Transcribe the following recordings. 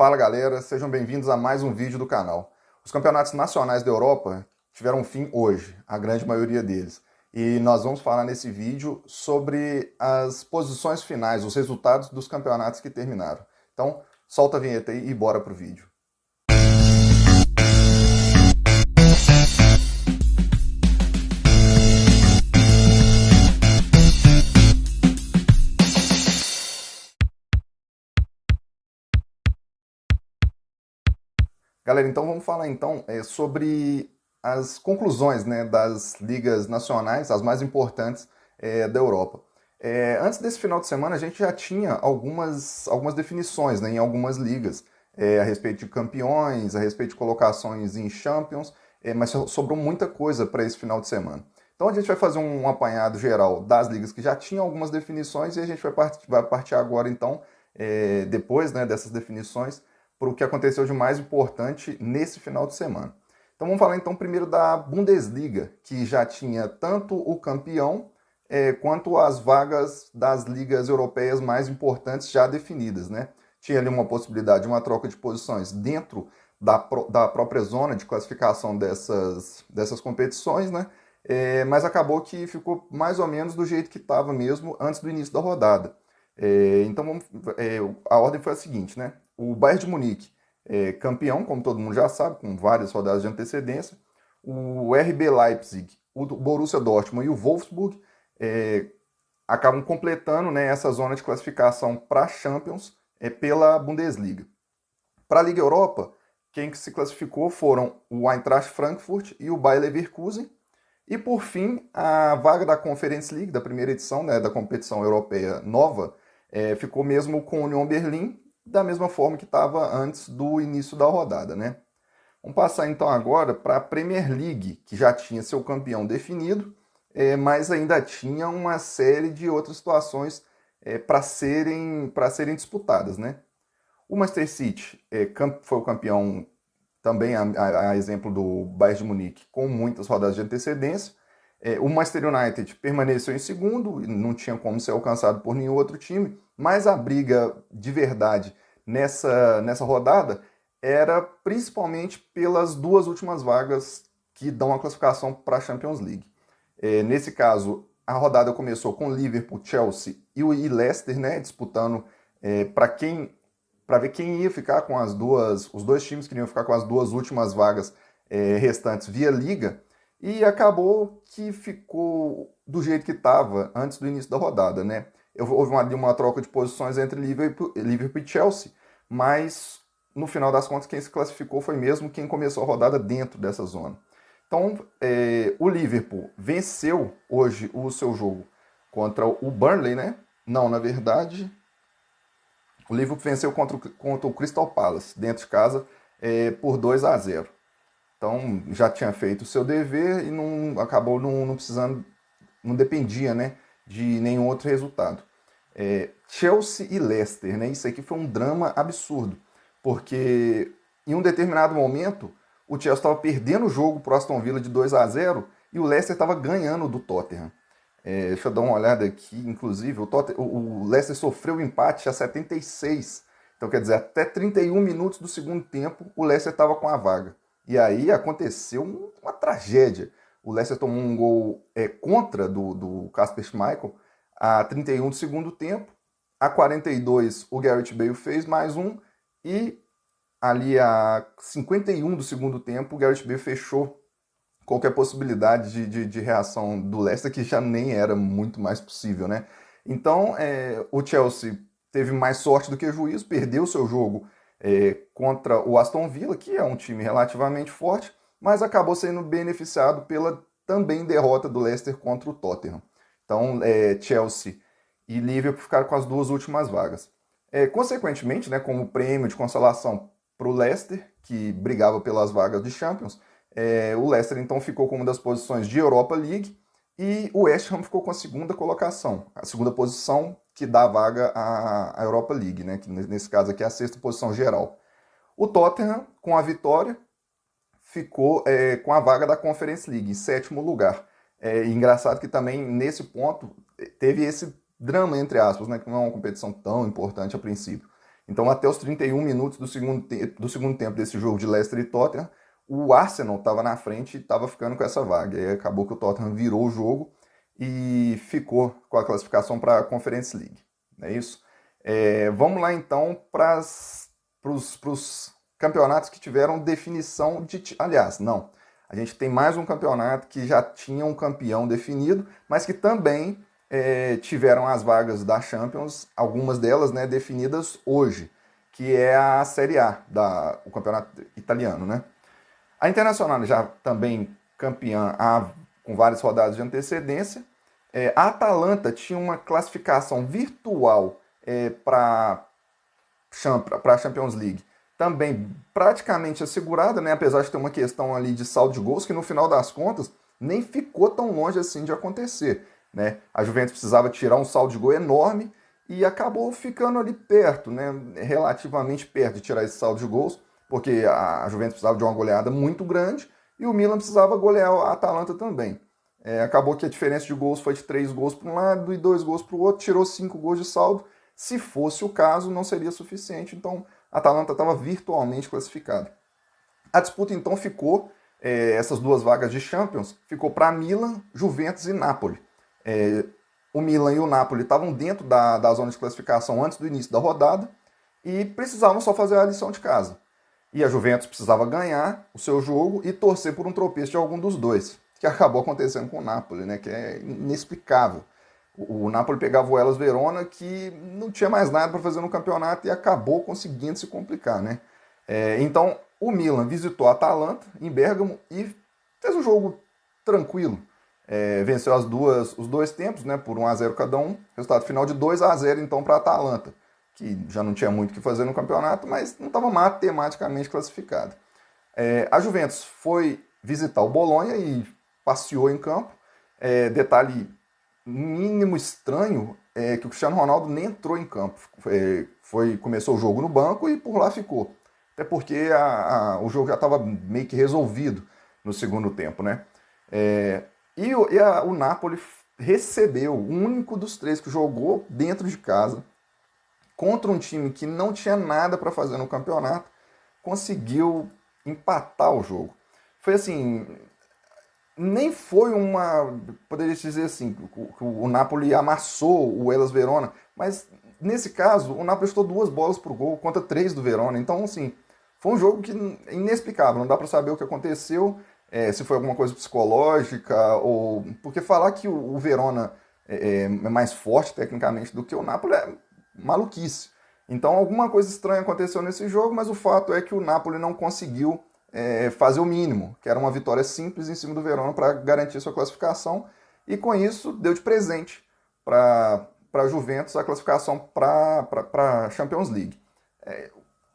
Fala galera, sejam bem-vindos a mais um vídeo do canal. Os campeonatos nacionais da Europa tiveram fim hoje, a grande maioria deles. E nós vamos falar nesse vídeo sobre as posições finais, os resultados dos campeonatos que terminaram. Então, solta a vinheta aí e bora pro vídeo. Galera, então vamos falar então sobre as conclusões, né, das ligas nacionais, as mais importantes da Europa. Antes desse final de semana, a gente já tinha algumas definições, né, em algumas ligas, a respeito de campeões, a respeito de colocações em Champions, mas sobrou muita coisa para esse final de semana. Então a gente vai fazer um apanhado geral das ligas que já tinham algumas definições e a gente vai partir agora então, depois, né, dessas definições, para o que aconteceu de mais importante nesse final de semana. Então vamos falar então primeiro da Bundesliga, que já tinha tanto o campeão quanto as vagas das ligas europeias mais importantes já definidas, né? Tinha ali uma possibilidade de uma troca de posições dentro da própria zona de classificação dessas competições, né? Mas acabou que ficou mais ou menos do jeito que estava mesmo antes do início da rodada. Então a ordem foi a seguinte, né? O Bayern de Munique, campeão, como todo mundo já sabe, com várias rodadas de antecedência. O RB Leipzig, o Borussia Dortmund e o Wolfsburg acabam completando, né, essa zona de classificação para a Champions pela Bundesliga. Para a Liga Europa, quem se classificou foram o Eintracht Frankfurt e o Bayer Leverkusen. E por fim, a vaga da Conference League, da primeira edição, né, da competição europeia nova, ficou mesmo com o Union Berlim, da mesma forma que estava antes do início da rodada, né? Vamos passar então agora para a Premier League, que já tinha seu campeão definido, mas ainda tinha uma série de outras situações para serem disputadas, né? O Manchester City foi o campeão também, a exemplo do Bayern de Munique, com muitas rodadas de antecedência. O Manchester United permaneceu em segundo, não tinha como ser alcançado por nenhum outro time, mas a briga de verdade nessa rodada era principalmente pelas duas últimas vagas que dão a classificação para a Champions League. Nesse caso, a rodada começou com Liverpool, Chelsea e Leicester, né, disputando para ver quem ia ficar com os dois times que iriam ficar com as duas últimas vagas restantes via Liga. E acabou que ficou do jeito que estava antes do início da rodada, né? Houve uma troca de posições entre Liverpool e Chelsea, mas no final das contas quem se classificou foi mesmo quem começou a rodada dentro dessa zona. Então, o Liverpool venceu hoje o seu jogo contra o Burnley, né? Não, na verdade, o Liverpool venceu contra o Crystal Palace, dentro de casa, por 2-0. Então já tinha feito o seu dever e acabou não precisando, não dependia, né, de nenhum outro resultado. Chelsea e Leicester, né, isso aqui foi um drama absurdo, porque em um determinado momento o Chelsea estava perdendo o jogo para o Aston Villa de 2-0 e o Leicester estava ganhando do Tottenham. Deixa eu dar uma olhada aqui, inclusive, o Leicester sofreu o empate a 76, então quer dizer, até 31 minutos do segundo tempo o Leicester estava com a vaga. E aí aconteceu uma tragédia. O Leicester tomou um gol contra do Kasper Schmeichel a 31 do segundo tempo. A 42 o Gareth Bale fez mais um. E ali a 51 do segundo tempo o Gareth Bale fechou qualquer possibilidade de reação do Leicester, que já nem era muito mais possível, né? Então o Chelsea teve mais sorte do que juízo, perdeu o seu jogo contra o Aston Villa, que é um time relativamente forte, mas acabou sendo beneficiado pela também derrota do Leicester contra o Tottenham. Então, Chelsea e Liverpool ficaram com as duas últimas vagas. Consequentemente, né, como prêmio de consolação para o Leicester, que brigava pelas vagas de Champions, o Leicester então ficou com uma das posições de Europa League e o West Ham ficou com a segunda colocação, a segunda posição que dá vaga à Europa League, né? Que nesse caso aqui é a sexta posição geral. O Tottenham, com a vitória, ficou com a vaga da Conference League, em sétimo lugar. Engraçado que também, nesse ponto, teve esse drama, entre aspas, né? Que não é uma competição tão importante a princípio. Então, até os 31 minutos do segundo tempo desse jogo de Leicester e Tottenham, o Arsenal estava na frente e estava ficando com essa vaga. E aí acabou que o Tottenham virou o jogo e ficou com a classificação para a Conference League. Não é isso? Vamos lá então para os campeonatos que tiveram definição de... Aliás, não. A gente tem mais um campeonato que já tinha um campeão definido, mas que também tiveram as vagas da Champions, algumas delas, né, definidas hoje, que é a Série A, o campeonato italiano, né? A Internacional já também campeã com várias rodadas de antecedência. A Atalanta tinha uma classificação virtual para a Champions League também praticamente assegurada, né? Apesar de ter uma questão ali de saldo de gols, que no final das contas nem ficou tão longe assim de acontecer, né? A Juventus precisava tirar um saldo de gol enorme e acabou ficando ali perto, né? Relativamente perto de tirar esse saldo de gols, porque a Juventus precisava de uma goleada muito grande e o Milan precisava golear a Atalanta também. Acabou que a diferença de gols foi de 3 gols para um lado e 2 gols para o outro, tirou 5 gols de saldo. Se fosse o caso, não seria suficiente, então a Atalanta estava virtualmente classificada. A disputa então ficou, essas duas vagas de Champions, ficou para Milan, Juventus e Napoli. O Milan e o Napoli estavam dentro da zona de classificação antes do início da rodada e precisavam só fazer a lição de casa. E a Juventus precisava ganhar o seu jogo e torcer por um tropeço de algum dos dois, que acabou acontecendo com o Napoli, né, que é inexplicável. O Napoli pegava o Hellas Verona, que não tinha mais nada para fazer no campeonato e acabou conseguindo se complicar, né? Então, o Milan visitou a Atalanta em Bérgamo e fez um jogo tranquilo. Venceu os dois tempos, né, por 1-0 cada um. Resultado final de 2-0 então para a Atalanta, que já não tinha muito o que fazer no campeonato, mas não estava matematicamente classificada. A Juventus foi visitar o Bolonha e passeou em campo. Detalhe mínimo estranho é que o Cristiano Ronaldo nem entrou em campo. Começou o jogo no banco e por lá ficou. Até porque o jogo já estava meio que resolvido no segundo tempo, né? O Napoli recebeu o único dos três que jogou dentro de casa contra um time que não tinha nada para fazer no campeonato, conseguiu empatar o jogo. Foi assim, nem foi poderia dizer assim, o Napoli amassou o Hellas Verona, mas nesse caso o Napoli chutou 2 bolas pro gol contra 3 do Verona, então assim, foi um jogo que é inexplicável, não dá para saber o que aconteceu, se foi alguma coisa psicológica, ou porque falar que o Verona é mais forte tecnicamente do que o Napoli é maluquice. Então alguma coisa estranha aconteceu nesse jogo, mas o fato é que o Napoli não conseguiu fazer o mínimo, que era uma vitória simples em cima do Verona para garantir sua classificação, e com isso deu de presente para a Juventus a classificação para a Champions League.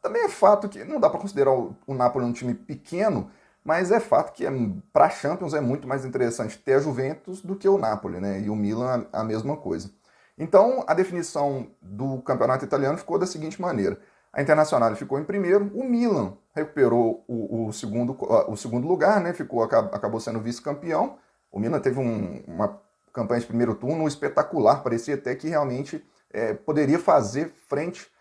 Também é fato que não dá para considerar o Napoli um time pequeno, mas é fato que para a Champions é muito mais interessante ter a Juventus do que o Napoli, né? E o Milan a mesma coisa. Então, a definição do campeonato italiano ficou da seguinte maneira. A Internazionale ficou em primeiro, o Milan recuperou o segundo lugar, né? Acabou sendo vice-campeão. O Milan teve uma campanha de primeiro turno espetacular, parecia até que realmente poderia fazer frente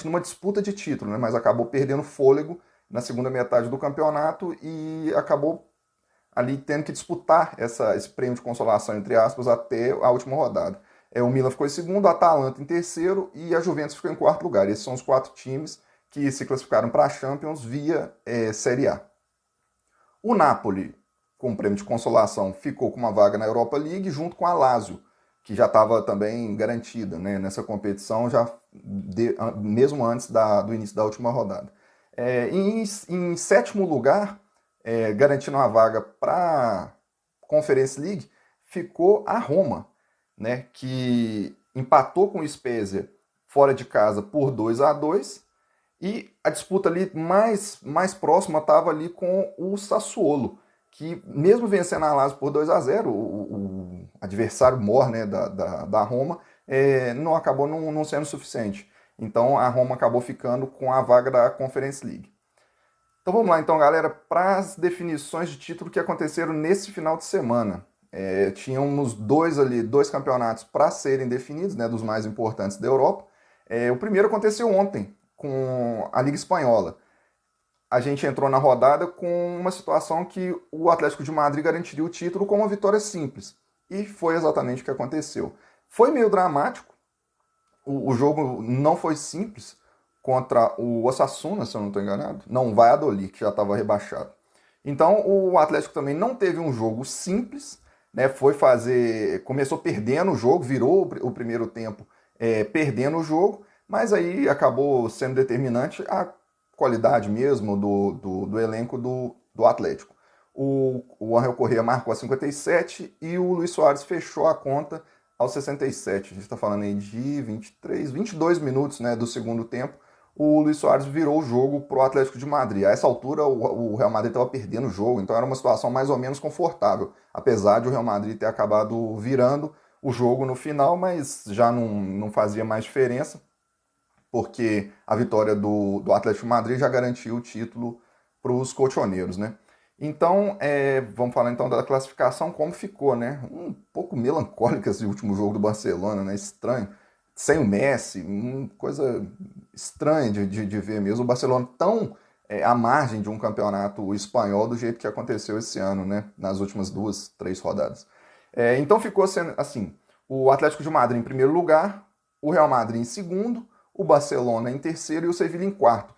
numa disputa de título, né? Mas acabou perdendo fôlego na segunda metade do campeonato e acabou ali tendo que disputar esse prêmio de consolação, entre aspas, até a última rodada. O Milan ficou em segundo, a Atalanta em terceiro e a Juventus ficou em quarto lugar. Esses são os 4 times que se classificaram para a Champions via Série A. O Napoli, com o prêmio de consolação, ficou com uma vaga na Europa League junto com a Lazio, que já estava também garantida, né, nessa competição, mesmo antes do início da última rodada. Em sétimo lugar, garantindo uma vaga para a Conference League, ficou a Roma, né, que empatou com o Spezia fora de casa por 2-2, e a disputa ali mais próxima estava ali com o Sassuolo, que mesmo vencendo a Lazio por 2-0, o adversário mor, né, da Roma, acabou não sendo suficiente. Então a Roma acabou ficando com a vaga da Conference League. Então vamos lá, então, galera, para as definições de título que aconteceram nesse final de semana. Tínhamos dois campeonatos para serem definidos, né, dos mais importantes da Europa. O primeiro aconteceu ontem, com a Liga Espanhola. A gente entrou na rodada com uma situação que o Atlético de Madrid garantiria o título com uma vitória simples. E foi exatamente o que aconteceu. Foi meio dramático, o jogo não foi simples contra o Osasuna, se eu não estou enganado. Não, o Valladolid, que já estava rebaixado. Então o Atlético também não teve um jogo simples, né? Começou perdendo o jogo, virou o primeiro tempo perdendo o jogo, mas aí acabou sendo determinante a qualidade mesmo do elenco do Atlético. O Ángel Correa marcou a 57 e o Luis Soares fechou a conta aos 67. A gente está falando aí de 23, 22 minutos, né, do segundo tempo. O Luis Soares virou o jogo para o Atlético de Madrid. A essa altura, o Real Madrid estava perdendo o jogo, então era uma situação mais ou menos confortável, apesar de o Real Madrid ter acabado virando o jogo no final, mas já não fazia mais diferença, porque a vitória do Atlético de Madrid já garantiu o título para os colchoneiros, né? Então, vamos falar então da classificação, como ficou, né? Um pouco melancólico esse último jogo do Barcelona, né? Estranho. Sem o Messi, coisa estranha de ver mesmo. O Barcelona tão à margem de um campeonato espanhol do jeito que aconteceu esse ano, né? Nas últimas 2, 3 rodadas. Então ficou sendo assim, o Atlético de Madrid em primeiro lugar, o Real Madrid em segundo, o Barcelona em terceiro e o Sevilla em quarto.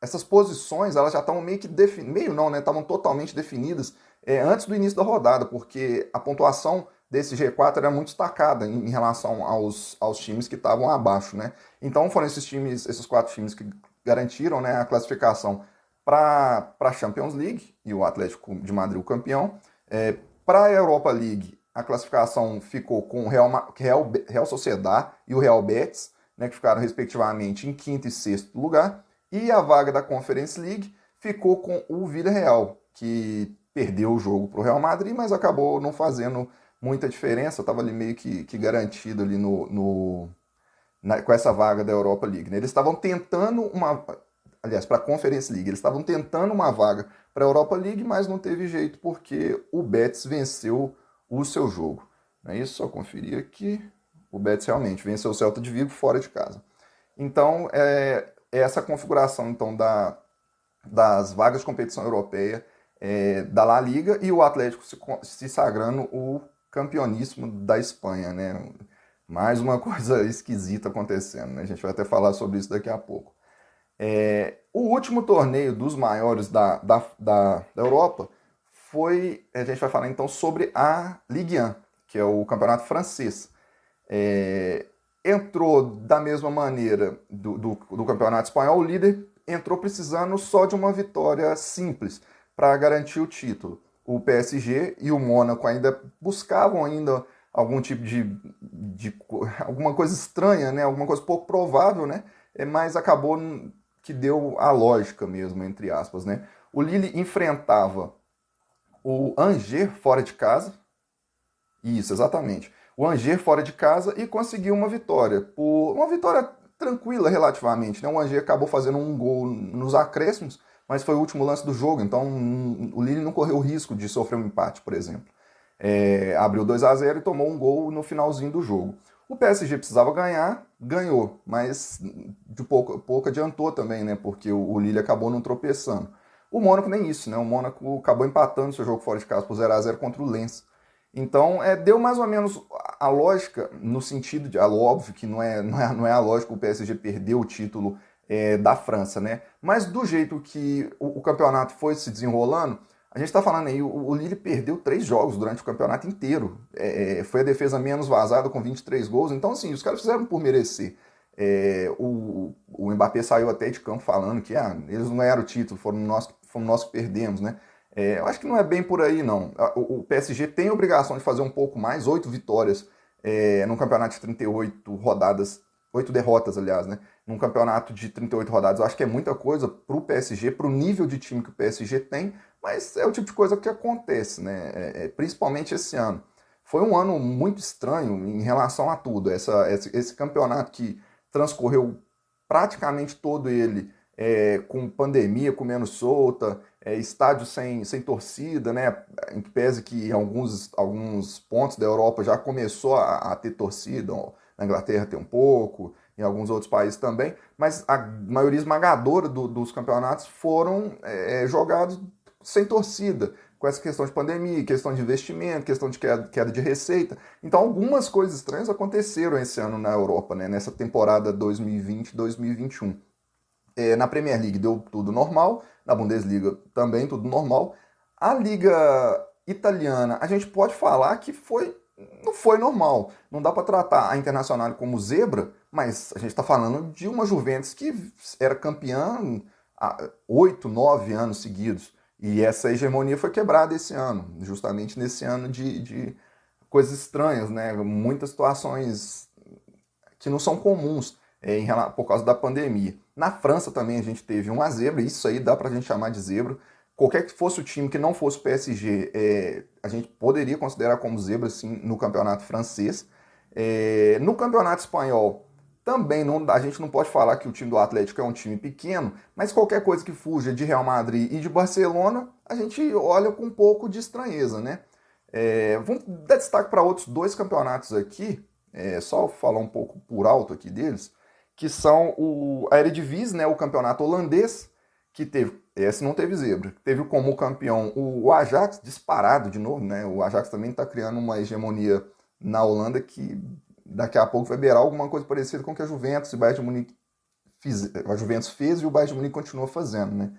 Essas posições elas já estavam meio que meio não, né? Estavam totalmente definidas antes do início da rodada, porque a pontuação desse G4 era muito destacada em relação aos times que estavam abaixo, né? Então foram esses 4 times que garantiram, né, a classificação para a Champions League, e o Atlético de Madrid o campeão. Para a Europa League, a classificação ficou com o Real Sociedad e o Real Betis, né, que ficaram respectivamente em quinto e sexto lugar. E a vaga da Conference League ficou com o Villarreal, que perdeu o jogo para o Real Madrid, mas acabou não fazendo muita diferença. Estava ali meio que garantido ali com essa vaga da Europa League, né? Eles estavam tentando para a Conference League, eles estavam tentando uma vaga para a Europa League, mas não teve jeito porque o Betis venceu o seu jogo. Não é isso? Só conferir aqui. O Betis realmente venceu o Celta de Vigo fora de casa. Então, essa configuração então das vagas de competição europeia da La Liga e o Atlético se sagrando o campeoníssimo da Espanha, né? Mais uma coisa esquisita acontecendo, né? A gente vai até falar sobre isso daqui a pouco. O último torneio dos maiores da Europa a gente vai falar então sobre a Ligue 1, que é o campeonato francês. Entrou da mesma maneira do campeonato espanhol, o líder entrou precisando só de uma vitória simples para garantir o título. O PSG e o Mônaco ainda buscavam algum tipo de alguma coisa estranha, né? Alguma coisa pouco provável, né? Mas acabou que deu a lógica mesmo, entre aspas, né? O Lille enfrentava o Angers fora de casa. Isso, exatamente. O Angers fora de casa e conseguiu uma vitória. Uma vitória tranquila relativamente, né? O Angers acabou fazendo um gol nos acréscimos, mas foi o último lance do jogo, então o Lille não correu o risco de sofrer um empate, por exemplo. Abriu 2-0 e tomou um gol no finalzinho do jogo. O PSG precisava ganhar, ganhou, mas de pouco adiantou também, né? Porque o Lille acabou não tropeçando. O Mônaco nem isso, né? O Mônaco acabou empatando seu jogo fora de casa por 0-0 contra o Lens. Então, deu mais ou menos a lógica, no sentido de, óbvio que não é a lógica o PSG perdeu o título da França, né? Mas do jeito que o campeonato foi se desenrolando, a gente está falando aí, o Lille perdeu 3 jogos durante o campeonato inteiro. Foi a defesa menos vazada com 23 gols. Então, assim, os caras fizeram por merecer. O Mbappé saiu até de campo falando que eles não ganharam o título, fomos nós que perdemos, né? Eu acho que não é bem por aí, não. O PSG tem a obrigação de fazer um pouco mais, 8 vitórias num campeonato de 38 rodadas, 8 derrotas, aliás, né? Num campeonato de 38 rodadas. Eu acho que é muita coisa para o PSG, para o nível de time que o PSG tem, mas é o tipo de coisa que acontece, né? Principalmente esse ano. Foi um ano muito estranho em relação a tudo. Esse campeonato que transcorreu praticamente todo ele com pandemia comendo solta, estádio sem torcida, né? Em que pese que em alguns pontos da Europa já começou a ter torcida, na Inglaterra tem um pouco, em alguns outros países também, mas a maioria esmagadora dos campeonatos foram jogados sem torcida, com essa questão de pandemia, questão de investimento, questão de queda de receita. Então algumas coisas estranhas aconteceram esse ano na Europa, né, nessa temporada 2020-2021. Na Premier League deu tudo normal, na Bundesliga também tudo normal. A Liga Italiana, a gente pode falar que não foi normal. Não dá para tratar a Internacional como zebra, mas a gente está falando de uma Juventus que era campeã há 8, 9 anos seguidos. E essa hegemonia foi quebrada esse ano, justamente nesse ano de coisas estranhas, né? Muitas situações que não são comuns por causa da pandemia. Na França também a gente teve uma zebra, isso aí dá pra gente chamar de zebra. Qualquer que fosse o time que não fosse o PSG, a gente poderia considerar como zebra, sim, no campeonato francês. No campeonato espanhol, também a gente não pode falar que o time do Atlético é um time pequeno, mas qualquer coisa que fuja de Real Madrid e de Barcelona, a gente olha com um pouco de estranheza, né? Vamos dar destaque para outros dois campeonatos aqui, só falar um pouco por alto aqui deles, que são a Eredivisie, né, o campeonato holandês, que esse não teve zebra, teve como campeão o Ajax, disparado de novo, né? O Ajax também está criando uma hegemonia na Holanda que daqui a pouco vai beirar alguma coisa parecida com o que a Juventus e o Bayern de Munique a Juventus fez e o Bayern de Munique continua fazendo, né?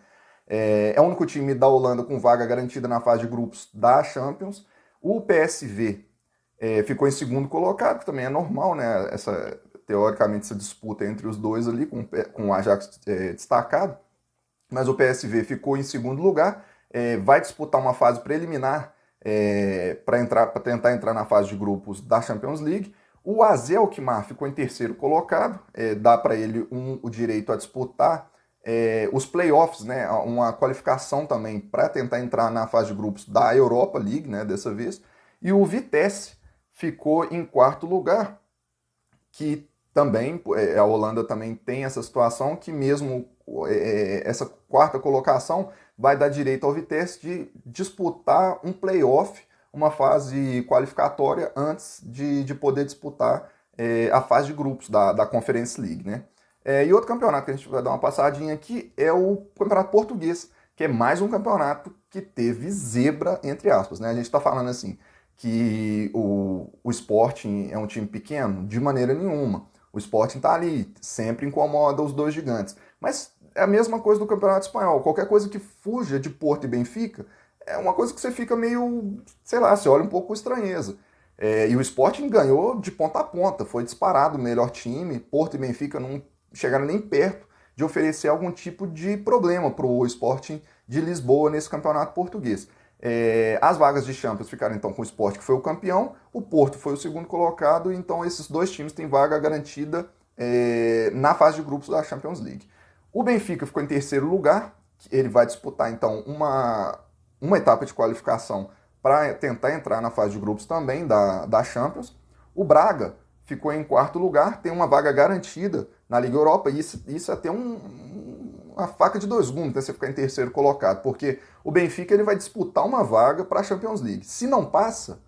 É o único time da Holanda com vaga garantida na fase de grupos da Champions. O PSV ficou em segundo colocado, que também é normal, né? Teoricamente, essa disputa entre os dois ali, com o Ajax destacado. Mas o PSV ficou em segundo lugar, vai disputar uma fase preliminar para tentar entrar na fase de grupos da Champions League. O AZ Alkmaar ficou em terceiro colocado, dá para ele o direito a disputar os playoffs, né, uma qualificação também para tentar entrar na fase de grupos da Europa League, né, dessa vez. E o Vitesse ficou em quarto lugar, que também, a Holanda também tem essa situação que mesmo essa quarta colocação vai dar direito ao Vitesse de disputar um playoff, uma fase qualificatória antes de poder disputar a fase de grupos da Conference League, né? E outro campeonato que a gente vai dar uma passadinha aqui é o Campeonato Português, que é mais um campeonato que teve zebra, entre aspas, né? A gente está falando assim, que o Sporting é um time pequeno? De maneira nenhuma. O Sporting está ali, sempre incomoda os dois gigantes. Mas é a mesma coisa do Campeonato Espanhol. Qualquer coisa que fuja de Porto e Benfica é uma coisa que você fica meio, sei lá, você olha um pouco com estranheza. E o Sporting ganhou de ponta a ponta, foi disparado o melhor time. Porto e Benfica não chegaram nem perto de oferecer algum tipo de problema para o Sporting de Lisboa nesse campeonato português. As vagas de Champions ficaram então com o Sport, que foi o campeão, o Porto foi o segundo colocado, então esses dois times têm vaga garantida na fase de grupos da Champions League. O Benfica ficou em terceiro lugar, ele vai disputar então uma etapa de qualificação para tentar entrar na fase de grupos também da Champions. O Braga ficou em quarto lugar, tem uma vaga garantida na Liga Europa, e isso é até uma faca de dois gumes, né, você ficar em terceiro colocado, porque o Benfica ele vai disputar uma vaga para a Champions League. Se não passa,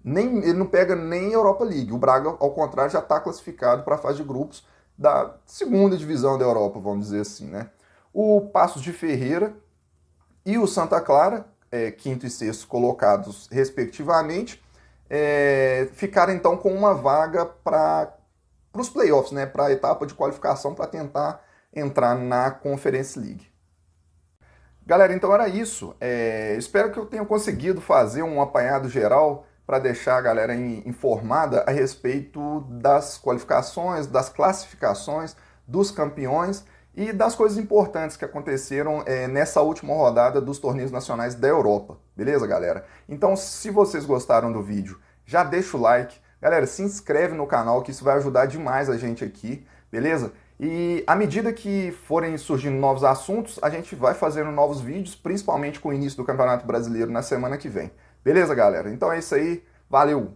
ele não pega nem Europa League. O Braga, ao contrário, já está classificado para a fase de grupos da segunda divisão da Europa, vamos dizer assim, né? O Paços de Ferreira e o Santa Clara, quinto e sexto colocados respectivamente, ficaram então com uma vaga para os playoffs, né, para a etapa de qualificação para tentar entrar na Conference League. Galera, então era isso. Espero que eu tenha conseguido fazer um apanhado geral para deixar a galera informada a respeito das qualificações, das classificações, dos campeões e das coisas importantes que aconteceram nessa última rodada dos torneios nacionais da Europa. Beleza, galera? Então, se vocês gostaram do vídeo, já deixa o like. Galera, se inscreve no canal, que isso vai ajudar demais a gente aqui, beleza? E à medida que forem surgindo novos assuntos, a gente vai fazendo novos vídeos, principalmente com o início do Campeonato Brasileiro na semana que vem. Beleza, galera? Então é isso aí. Valeu!